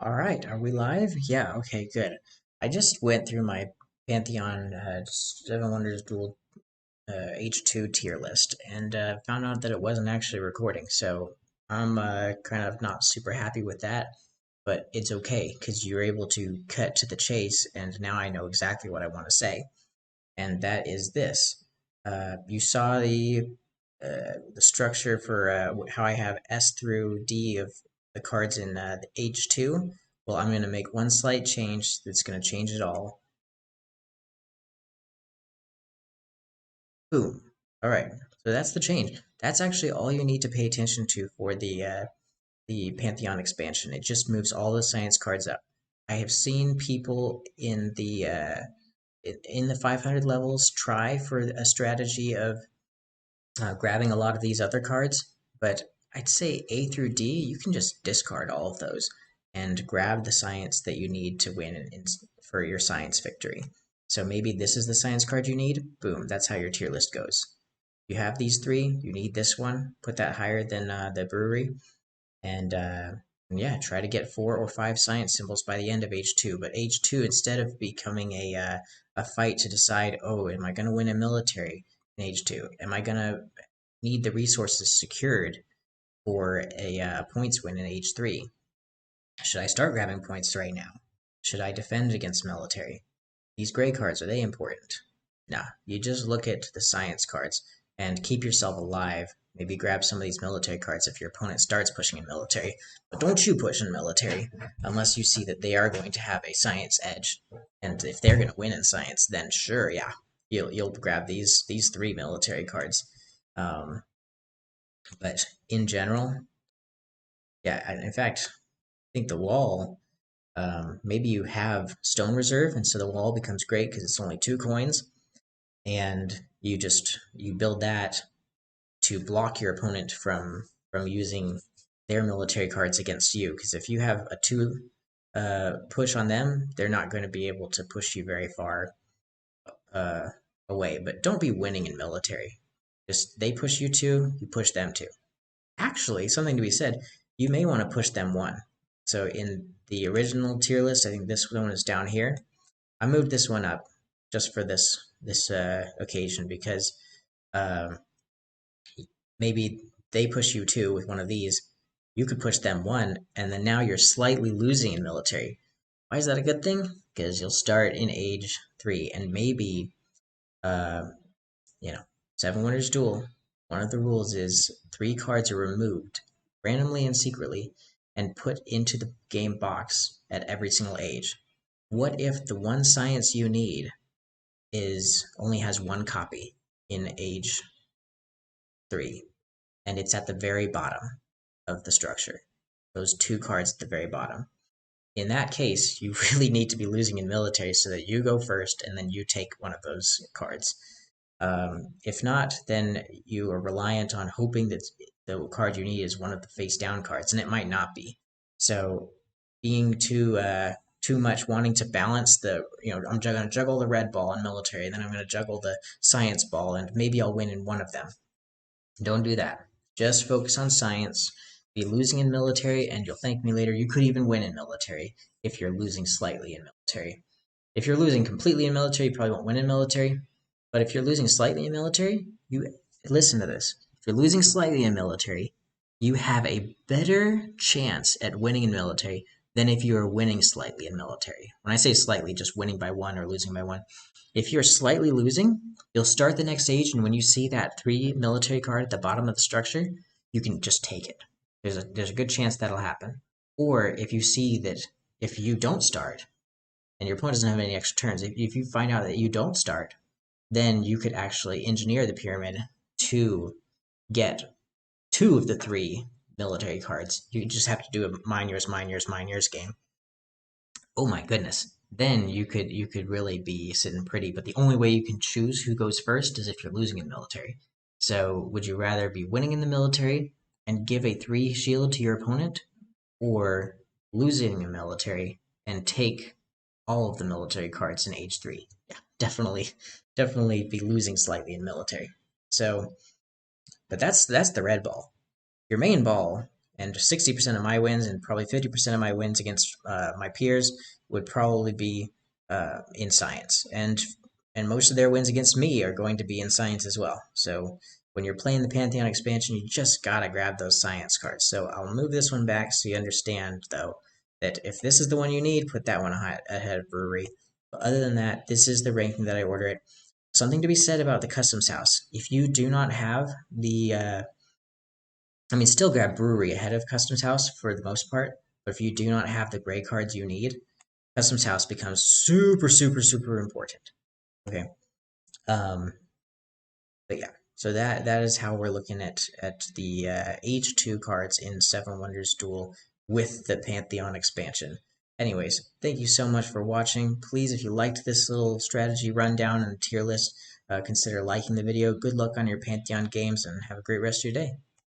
All right, are we live? Yeah, okay, good. I just went through my Pantheon Seven Wonders Duel H2 tier list and found out that it wasn't actually recording. So I'm kind of not super happy with that, but it's okay because you're able to cut to the chase, and now I know exactly what I want to say, and that is this. You saw the structure for how I have S through D of the cards in the H2. Well, I'm going to make one slight change that's going to change it all. Boom. All right. So that's the change. That's actually all you need to pay attention to for the Pantheon expansion. It just moves all the science cards up. I have seen people in the 500 levels try for a strategy of grabbing a lot of these other cards, but I'd say A through D, you can just discard all of those and grab the science that you need to win for your science victory. So maybe this is the science card you need. Boom, that's how your tier list goes. You have these three, you need this one, put that higher than the brewery, and yeah, try to get 4 or 5 science symbols by the end of H2. But H2, instead of becoming a fight to decide, oh, am I going to win a military in H2? Am I going to need the resources secured for a points win in H3? Should I start grabbing points right now? Should I defend against military? These gray cards, are they important? Nah, you just look at the science cards and keep yourself alive. Maybe grab some of these military cards if your opponent starts pushing in military. But don't you push in military unless you see that they are going to have a science edge. And if they're going to win in science, then sure, yeah, you'll grab these 3 military cards. Um, but in general, yeah, in fact, I think the wall, maybe you have stone reserve, and so the wall becomes great because it's only 2 coins, and you build that to block your opponent from using their military cards against you. Because if you have a 2 push on them, they're not going to be able to push you very far uh, away. But don't be winning in military. Just they push you 2, you push them 2. Actually, something to be said, you may want to push them 1. So in the original tier list, I think this one is down here. I moved this one up just for this occasion because um, maybe they push you 2 with one of these. You could push them 1, and then now you're slightly losing in military. Why is that a good thing? Because you'll start in age 3, and maybe uh, you know, Seven Wonders Duel, one of the rules is 3 cards are removed randomly and secretly and put into the game box at every single age. What if the one science you need is only has 1 copy in age 3 and it's at the very bottom of the structure? Those 2 cards at the very bottom. In that case, you really need to be losing in military so that you go first and then you take one of those cards. If not, then you are reliant on hoping that the card you need is one of the face down cards, and it might not be. So, being too much wanting to balance I'm going to juggle the red ball in military, and then I'm going to juggle the science ball, and maybe I'll win in one of them. Don't do that. Just focus on science. Be losing in military, and you'll thank me later. You could even win in military if you're losing slightly in military. If you're losing completely in military, you probably won't win in military. But if you're losing slightly in military, you listen to this. If you're losing slightly in military, you have a better chance at winning in military than if you are winning slightly in military. When I say slightly, just winning by 1 or losing by 1. If you're slightly losing, you'll start the next stage, and when you see that 3 military card at the bottom of the structure, you can just take it. There's a good chance that'll happen. Or if you see that if you don't start, and your opponent doesn't have any extra turns, if you find out that you don't start, then you could actually engineer the pyramid to get 2 of the 3 military cards. You just have to do a mine yours, mine yours, mine yours game. Oh my goodness. Then you could really be sitting pretty, but the only way you can choose who goes first is if you're losing in military. So would you rather be winning in the military and give a 3 shield to your opponent, or losing in military and take all of the military cards in age 3? Yeah, definitely be losing slightly in military. So, but that's the red ball. Your main ball, and 60% of my wins and probably 50% of my wins against my peers would probably be in science, and most of their wins against me are going to be in science as well. So when you're playing the Pantheon expansion, you just gotta grab those science cards. So I'll move this one back so you understand, though, that if this is the one you need, put that one ahead of Brewery. But other than that, this is the ranking that I order it. Something to be said about the customs house. If you do not have the, still grab Brewery ahead of customs house for the most part. But if you do not have the gray cards you need, customs house becomes super, super, super important. Okay. Um, but yeah, so that is how we're looking at the H2 cards in Seven Wonders Duel with the Pantheon expansion. Anyways, thank you so much for watching. Please, if you liked this little strategy rundown and tier list, consider liking the video. Good luck on your Pantheon games and have a great rest of your day.